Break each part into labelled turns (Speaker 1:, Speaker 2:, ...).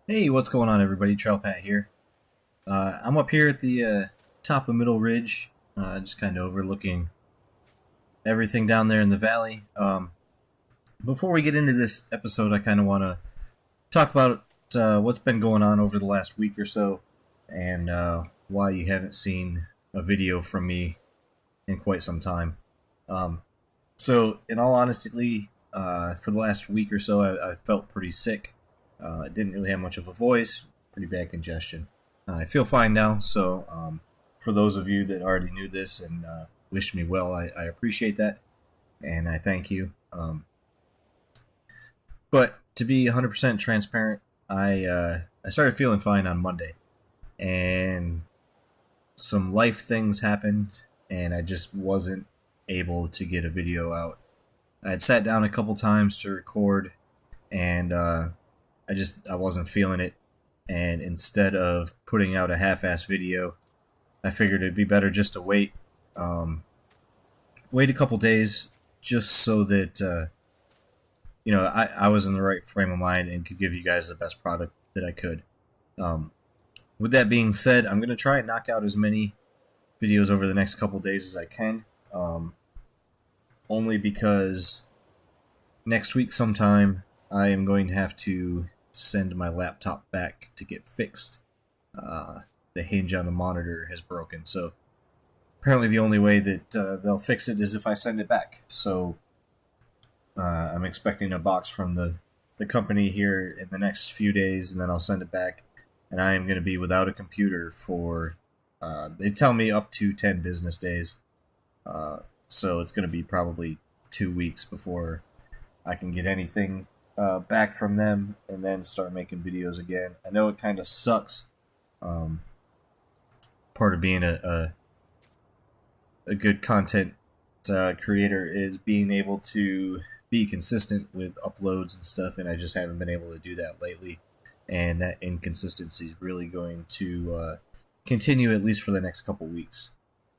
Speaker 1: Hey, what's going on, everybody? Trail Pat here. I'm up here at the top of Middle Ridge, just kind of overlooking everything down there in the valley. Before we get into this episode, I kind of want to talk about what's been going on over the last week or so, and why you haven't seen a video from me in quite some time. So, in all honesty, for the last week or so, I felt pretty sick. I didn't really have much of a voice, pretty bad congestion. I feel fine now, so for those of you that already knew this and wished me well, I appreciate that, and I thank you. But to be 100% transparent, I started feeling fine on Monday, and some life things happened, and I just wasn't able to get a video out. I had sat down a couple times to record, and I wasn't feeling it, and instead of putting out a half-ass video, I figured it'd be better just to wait a couple days, just so that I was in the right frame of mind and could give you guys the best product that I could. With that being said, I'm gonna try and knock out as many videos over the next couple days as I can, only because next week sometime I am going to have to send my laptop back to get fixed. The hinge on the monitor has broken, so apparently the only way that they'll fix it is if I send it back. So I'm expecting a box from the company here in the next few days, and then I'll send it back. And I am going to be without a computer for, they tell me up to 10 business days. So it's going to be probably 2 weeks before I can get anything back from them and then start making videos again. I know it kind of sucks. Part of being a good content creator is being able to be consistent with uploads and stuff, and I just haven't been able to do that lately, and that inconsistency is really going to continue at least for the next couple weeks.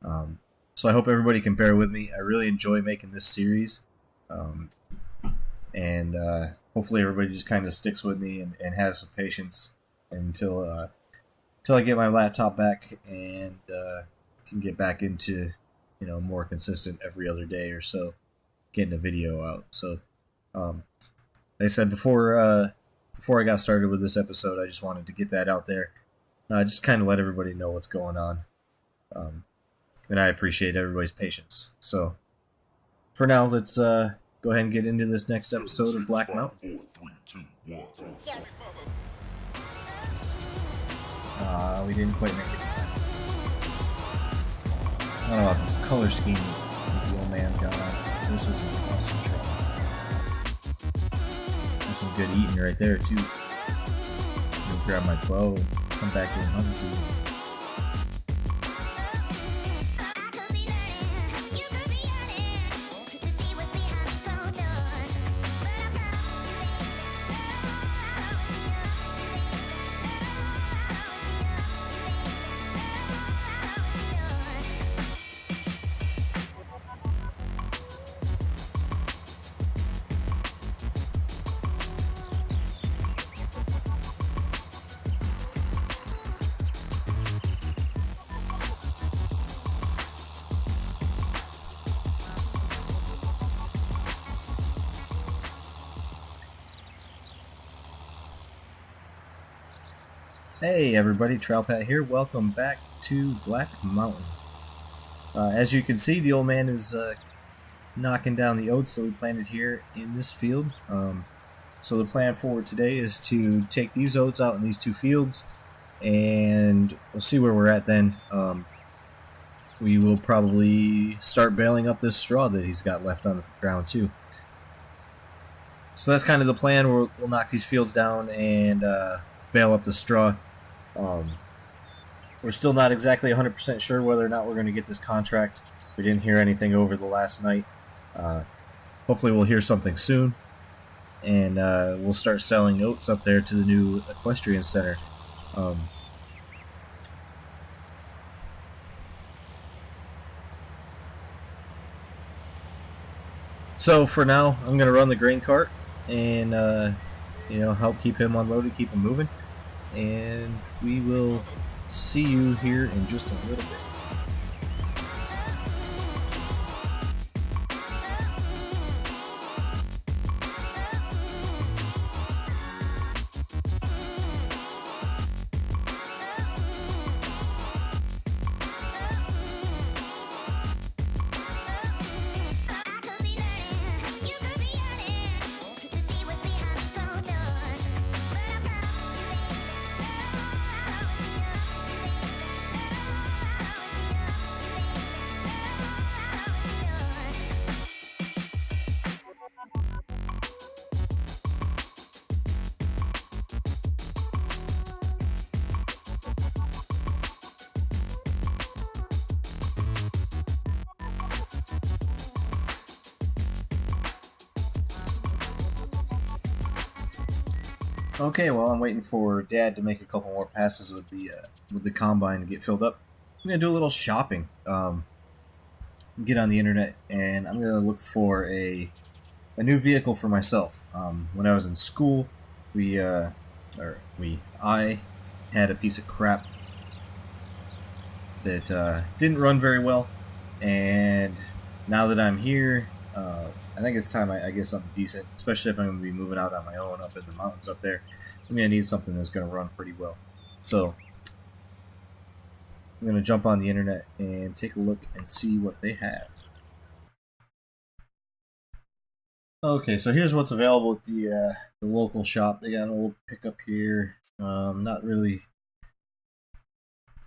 Speaker 1: So I hope everybody can bear with me. I really enjoy making this series, and hopefully everybody just kind of sticks with me and has some patience until I get my laptop back and can get back into more consistent every other day or so getting a video out. So like I said before I got started with this episode, I just wanted to get that out there, just kind of let everybody know what's going on, and I appreciate everybody's patience. So for now, let's go ahead and get into this next episode of Black Mountain. We didn't quite make it in time. I don't know about this color scheme that the old man's got on. This is an awesome truck. That's some good eating right there, too. I'll grab my bow, come back in hunting season. Hey everybody, Trail Pat here. Welcome back to Black Mountain. As you can see, the old man is knocking down the oats that we planted here in this field. So the plan for today is to take these oats out in these two fields, and we'll see where we're at then. We will probably start baling up this straw that he's got left on the ground too. So that's kind of the plan. We'll knock these fields down and bale up the straw. We're still not exactly 100% sure whether or not we're going to get this contract. We didn't hear anything over the last night. Hopefully we'll hear something soon, and we'll start selling oats up there to the new equestrian center. So for now, I'm going to run the grain cart and help keep him unloaded, keep him moving. and we will see you here in just a little bit. Okay, well, I'm waiting for Dad to make a couple more passes with the combine to get filled up. I'm gonna do a little shopping. Get on the internet, and I'm gonna look for a new vehicle for myself. When I was in school, I had a piece of crap that didn't run very well, and now that I'm here, I think it's time I get something decent, especially if I'm going to be moving out on my own up in the mountains up there. I'm going to need something that's going to run pretty well. So I'm going to jump on the internet and take a look and see what they have. Okay, so here's what's available at the local shop. They got an old pickup here. Not really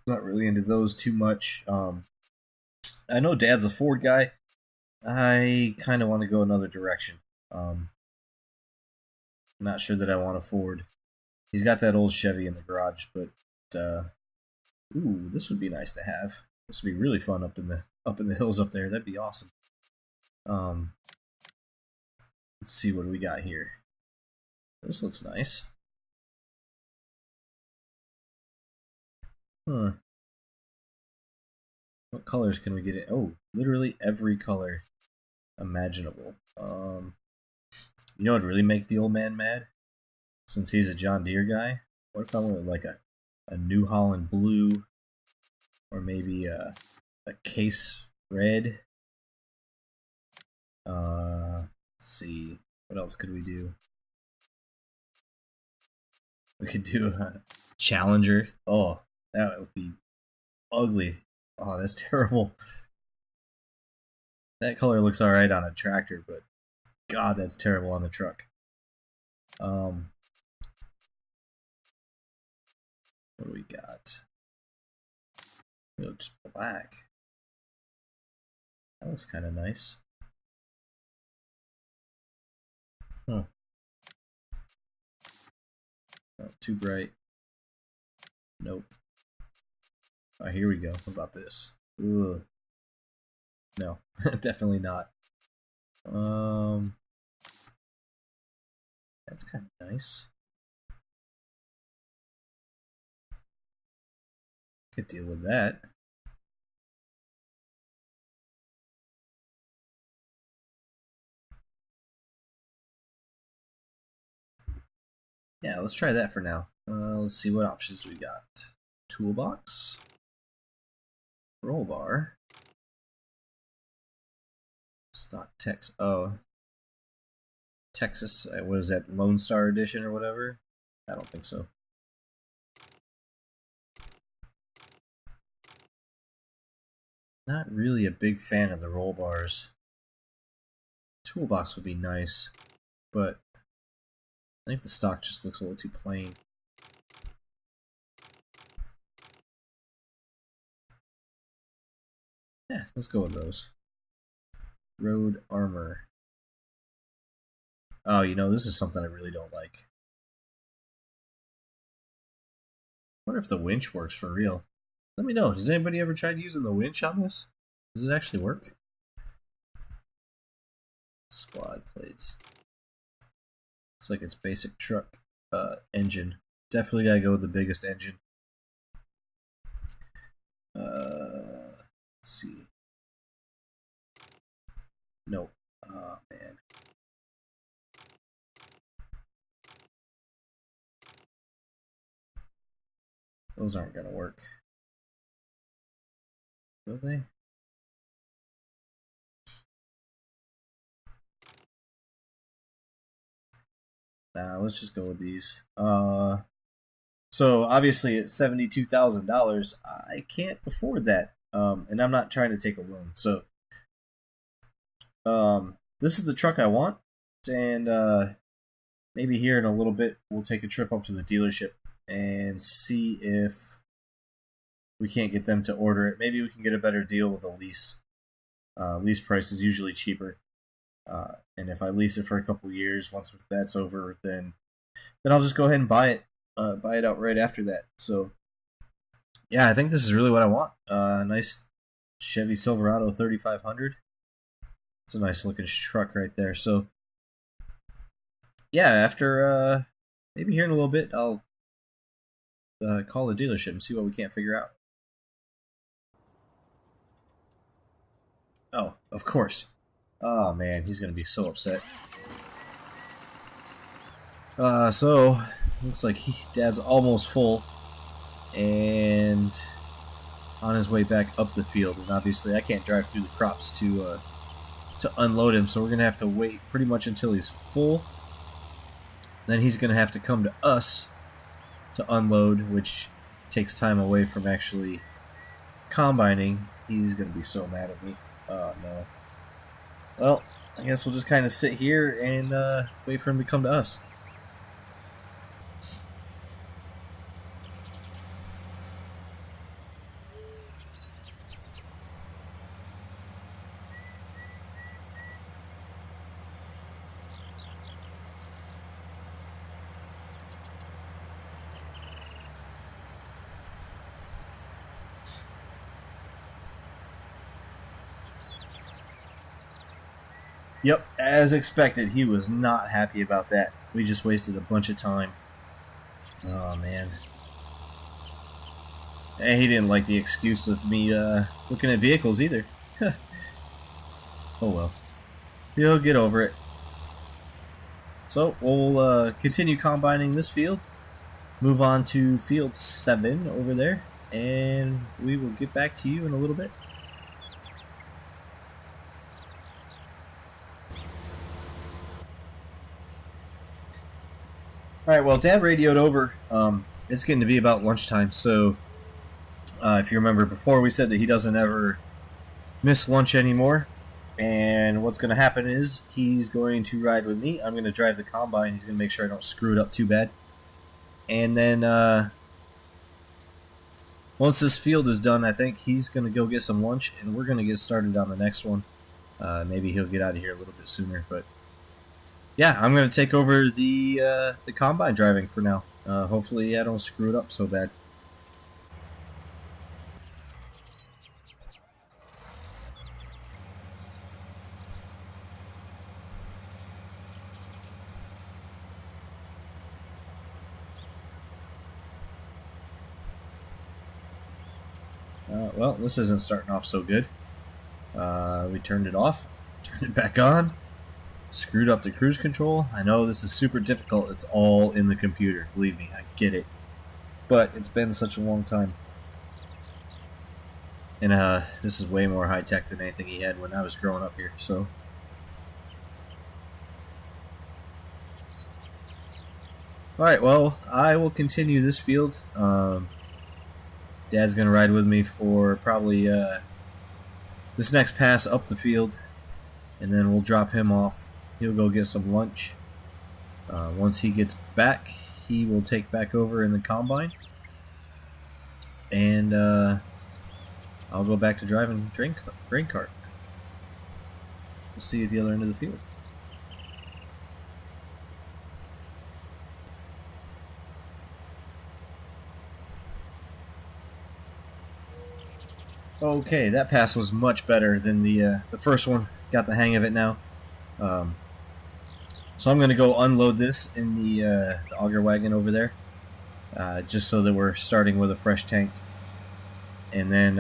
Speaker 1: into those too much. I know Dad's a Ford guy. I kind of want to go another direction. Not sure that I want a Ford. He's got that old Chevy in the garage, but ooh, this would be nice to have. This would be really fun up in the hills up there. That'd be awesome. Let's see what we got here. This looks nice. Huh. What colors can we get it? Oh, literally every color imaginable. You know what would really make the old man mad? Since he's a John Deere guy, what if I went with like a New Holland blue, or maybe a case red? Let's see, what else could we do? We could do a Challenger. Oh, that would be ugly. Oh, that's terrible. That color looks alright on a tractor, but God, that's terrible on the truck. What do we got? It looks black. That looks kind of nice. Huh. Oh, too bright. Nope. Oh, here we go. What about this? Ugh. No, definitely not. That's kind of nice. Could deal with that. Yeah, let's try that for now. Let's see what options we got. Toolbox. Roll bar. Stock text. Oh. Texas. What is that? Lone Star Edition or whatever? I don't think so. Not really a big fan of the roll bars. Toolbox would be nice, but I think the stock just looks a little too plain. Yeah, let's go with those. Road armor. Oh, you know, this is something I really don't like. I wonder if the winch works for real. Let me know. Has anybody ever tried using the winch on this? Does it actually work? Squad plates. Looks like it's basic truck engine. Definitely gotta go with the biggest engine. Let's see. Nope. Oh, man. Those aren't gonna work. Will they? Nah, let's just go with these. So obviously at $72,000, I can't afford that. And I'm not trying to take a loan. So this is the truck I want, and maybe here in a little bit we'll take a trip up to the dealership and see if we can't get them to order it. Maybe we can get a better deal with a lease. Lease price is usually cheaper. And if I lease it for a couple years, once that's over, then I'll just go ahead and buy it outright after that. So yeah, I think this is really what I want. Nice Chevy Silverado 3500. It's a nice looking truck right there. So yeah, after maybe here in a little bit, I'll call the dealership and see what we can't figure out. Oh, of course. Oh man, he's gonna be so upset. So looks like Dad's almost full and on his way back up the field, and obviously I can't drive through the crops to unload him, so we're gonna have to wait pretty much until he's full. Then he's gonna have to come to us to unload, which takes time away from actually combining. He's gonna be so mad at me. Oh no. Well, I guess we'll just kind of sit here and wait for him to come to us. Yep, as expected, he was not happy about that. We just wasted a bunch of time. Oh, man. And he didn't like the excuse of me looking at vehicles either. Oh, well. He'll get over it. So, we'll continue combining this field. Move on to field 7 over there. And we will get back to you in a little bit. Alright, well, Dad radioed over. It's getting to be about lunchtime, so if you remember before, we said that he doesn't ever miss lunch anymore. And what's going to happen is he's going to ride with me. I'm going to drive the combine. He's going to make sure I don't screw it up too bad. And then once this field is done, I think he's going to go get some lunch, and we're going to get started on the next one. Maybe he'll get out of here a little bit sooner, but yeah, I'm going to take over the combine driving for now. Hopefully I don't screw it up so bad. Well, this isn't starting off so good. We turned it off, turned it back on. Screwed up the cruise control. I know this is super difficult. It's all in the computer. Believe me, I get it. But it's been such a long time. And this is way more high-tech than anything he had when I was growing up here. So alright, well, I will continue this field. Dad's going to ride with me for probably this next pass up the field. And then we'll drop him off. He'll go get some lunch. Once he gets back, he will take back over in the combine. And I'll go back to driving grain cart. We'll see you at the other end of the field. Okay, that pass was much better than the first one. Got the hang of it now. So I'm going to go unload this in the auger wagon over there, just so that we're starting with a fresh tank. And then,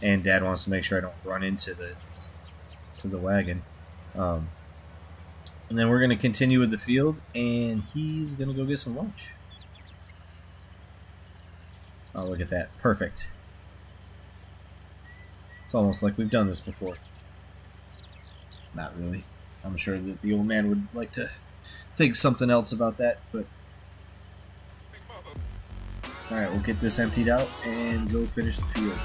Speaker 1: and Dad wants to make sure I don't run into the wagon. And then we're going to continue with the field, and he's going to go get some lunch. Oh, look at that. Perfect. It's almost like we've done this before. Not really. I'm sure that the old man would like to think something else about that, but... Alright, we'll get this emptied out and go finish the field.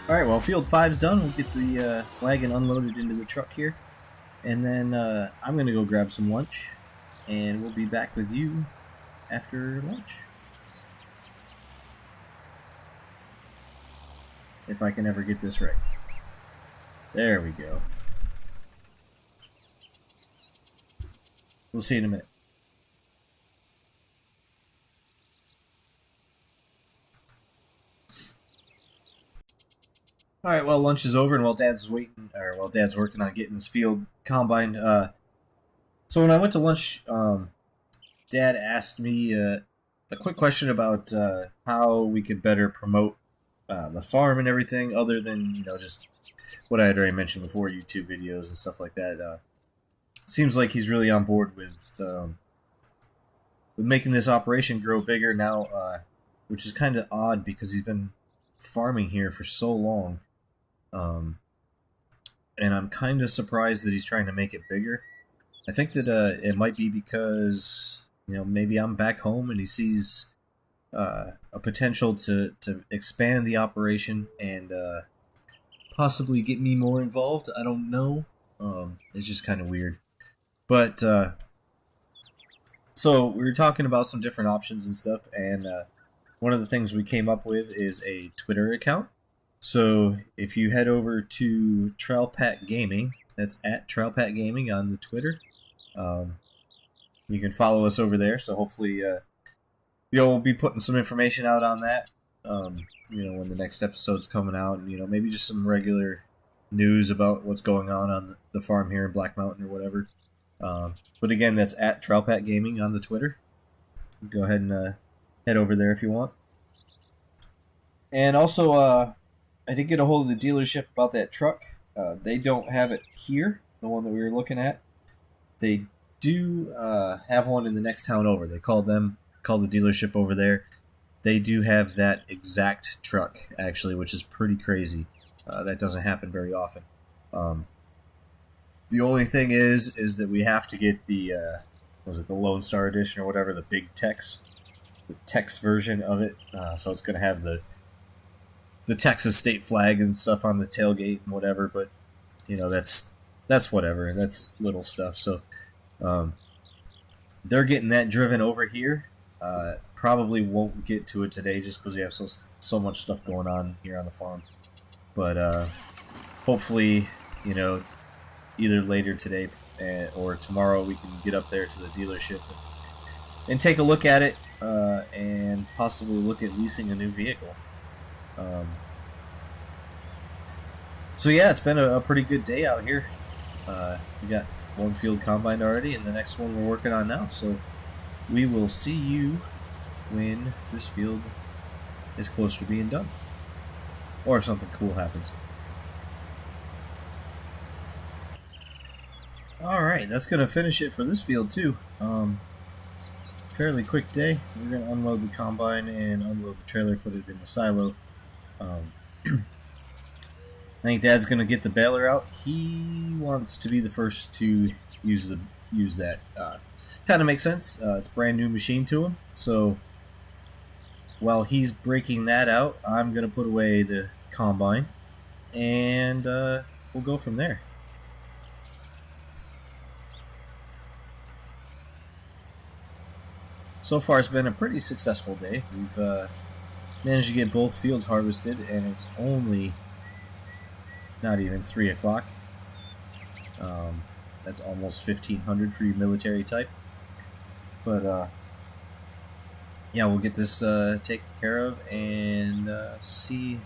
Speaker 1: Alright, well, field 5's done. We'll get the wagon unloaded into the truck here. And then I'm going to go grab some lunch. And we'll be back with you after lunch. If I can ever get this right. There we go. We'll see you in a minute. Alright, well, lunch is over, and while Dad's working on getting his field combined, so when I went to lunch, Dad asked me a quick question about how we could better promote the farm and everything, other than, you know, just what I had already mentioned before, YouTube videos and stuff like that. Seems like he's really on board with making this operation grow bigger now, which is kind of odd because he's been farming here for so long. And I'm kind of surprised that he's trying to make it bigger. I think that it might be because, you know, maybe I'm back home and he sees a potential to expand the operation and possibly get me more involved. I don't know. It's just kind of weird. But so we were talking about some different options and stuff, and one of the things we came up with is a Twitter account. So if you head over to Trailpat Gaming, that's at Trailpat Gaming on the Twitter, you can follow us over there. So hopefully we'll be putting some information out on that, you know, when the next episode's coming out, and, you know, maybe just some regular news about what's going on the farm here in Black Mountain or whatever. But again, that's at Trailpat Gaming on the Twitter. Go ahead and head over there if you want. And also, I did get a hold of the dealership about that truck. They don't have it here, the one that we were looking at. They do have one in the next town over. They called the dealership over there. They do have that exact truck, actually, which is pretty crazy. That doesn't happen very often. The only thing is that we have to get the, was it the Lone Star Edition or whatever, the big Tex, the Tex version of it. So it's going to have the Texas state flag and stuff on the tailgate and whatever, but, you know, that's whatever, and that's little stuff. So they're getting that driven over here. Probably won't get to it today just because we have so much stuff going on here on the farm. But hopefully, you know, either later today or tomorrow we can get up there to the dealership and take a look at it and possibly look at leasing a new vehicle. So yeah, it's been a pretty good day out here. We got one field combined already, and the next one we're working on now. So we will see you when this field is close to being done, or if something cool happens. Alright, that's going to finish it for this field too. Fairly quick day. We're going to unload the combine and unload the trailer, put it in the silo. I think Dad's going to get the baler out. He wants to be the first to use that. Kind of makes sense. It's a brand new machine to him, so while he's breaking that out, I'm gonna put away the combine, and we'll go from there. So far, it's been a pretty successful day. We've managed to get both fields harvested, and it's only not even 3 o'clock. That's almost 1500 for your military type. But yeah, we'll get this taken care of and see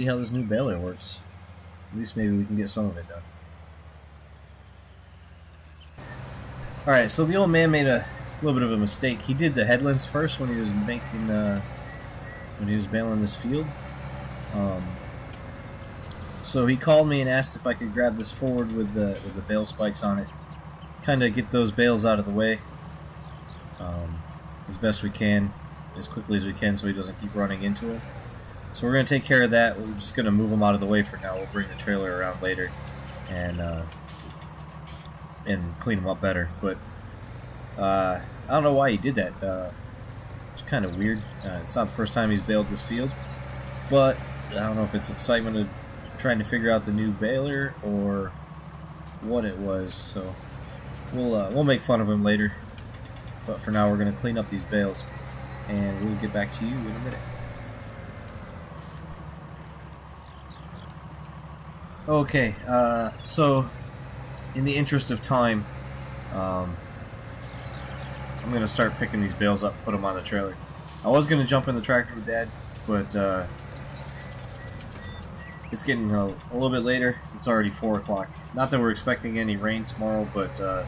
Speaker 1: how this new baler works. At least maybe we can get some of it done. All right, so the old man made a little bit of a mistake. He did the headlands first when he was making when he was baling this field. So he called me and asked if I could grab this forward with the bale spikes on it, kind of get those bales out of the way as best we can, as quickly as we can, so he doesn't keep running into them. So we're going to take care of that. We're just going to move them out of the way for now. We'll bring the trailer around later and clean them up better. But I don't know why he did that. It's kind of weird. It's not the first time he's baled this field, but I don't know if it's excitement of trying to figure out the new baler or what it was. So we'll make fun of him later. But for now, we're going to clean up these bales, and we'll get back to you in a minute. Okay, so in the interest of time, I'm going to start picking these bales up, put them on the trailer. I was going to jump in the tractor with Dad, but it's getting a little bit later. It's already 4 o'clock. Not that we're expecting any rain tomorrow, but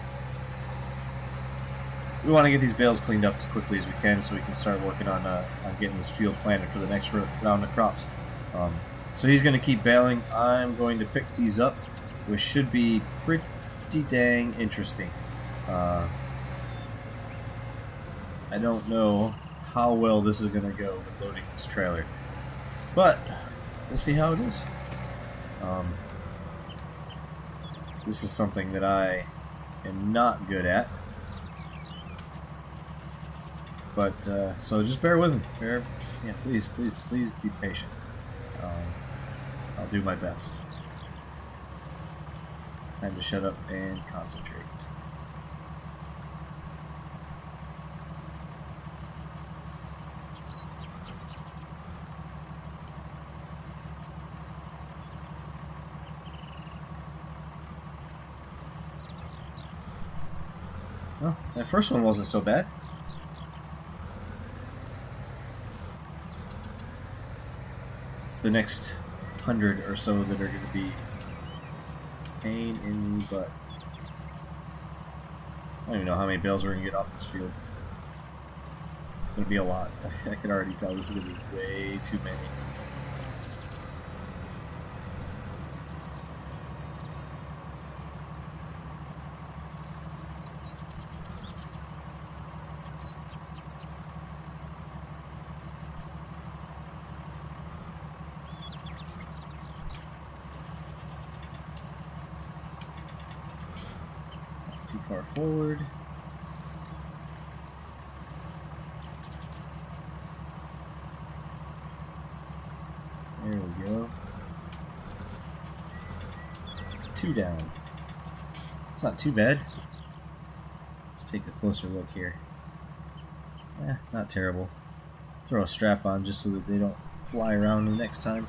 Speaker 1: we want to get these bales cleaned up as quickly as we can so we can start working on getting this field planted for the next round of crops. So he's going to keep baling. I'm going to pick these up, which should be pretty dang interesting. I don't know how well this is going to go with loading this trailer, but we'll see how it is. This is something that I am not good at, but so just bear with me. Please be patient. I'll do my best. Time to shut up and concentrate. Well, that first one wasn't so bad. It's the next 100 or so that are going to be pain in the butt. I don't even know how many bales we're going to get off this field. It's going to be a lot. I can already tell this is going to be way too many. Too far forward. There we go. 2 down. It's not too bad. Let's take a closer look here. Not terrible. Throw a strap on just so that they don't fly around the next time.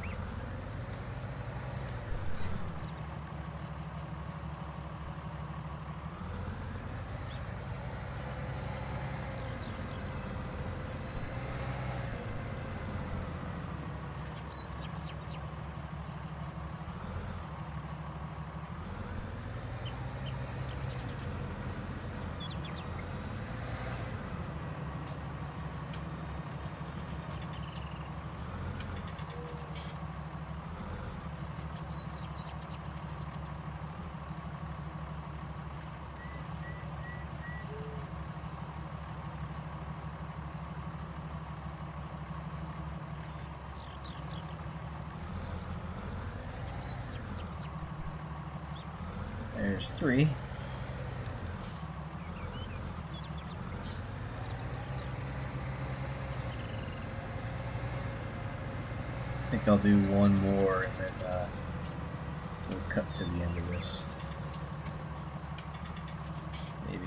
Speaker 1: There's 3. think I'll do one more, and then we'll cut to the end of this. Maybe.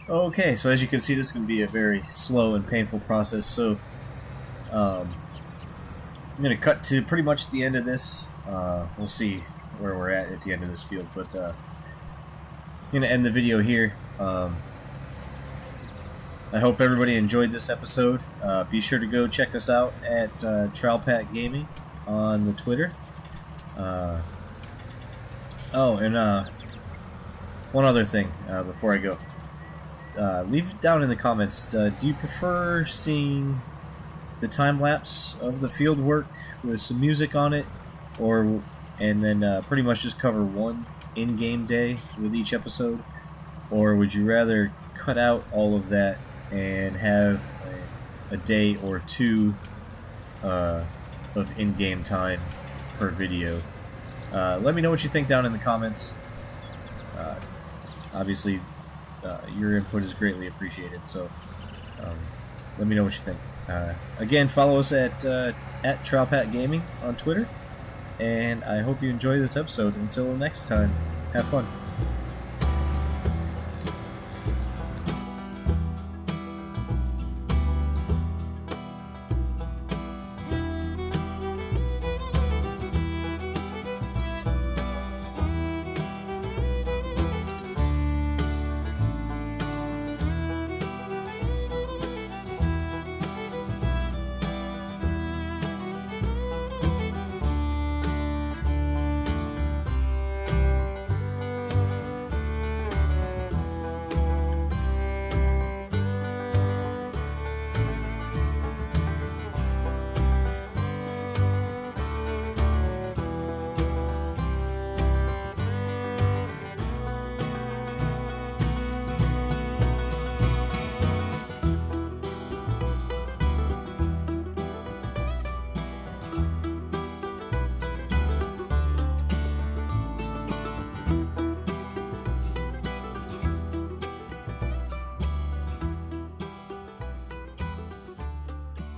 Speaker 1: Okay, so as you can see, this is going to be a very slow and painful process, so I'm going to cut to pretty much the end of this. We'll see where we're at the end of this field, but I'm going to end the video here. I hope everybody enjoyed this episode. Be sure to go check us out at Pat Gaming on the Twitter. Oh, and one other thing before I go. Leave down in the comments, do you prefer seeing the time-lapse of the field work with some music on it, and then pretty much just cover one in-game day with each episode, or would you rather cut out all of that and have a day or two of in-game time per video? Let me know what you think down in the comments. Obviously, your input is greatly appreciated, so let me know what you think. Again, follow us at Pat Gaming on Twitter, and I hope you enjoy this episode. Until next time, have fun.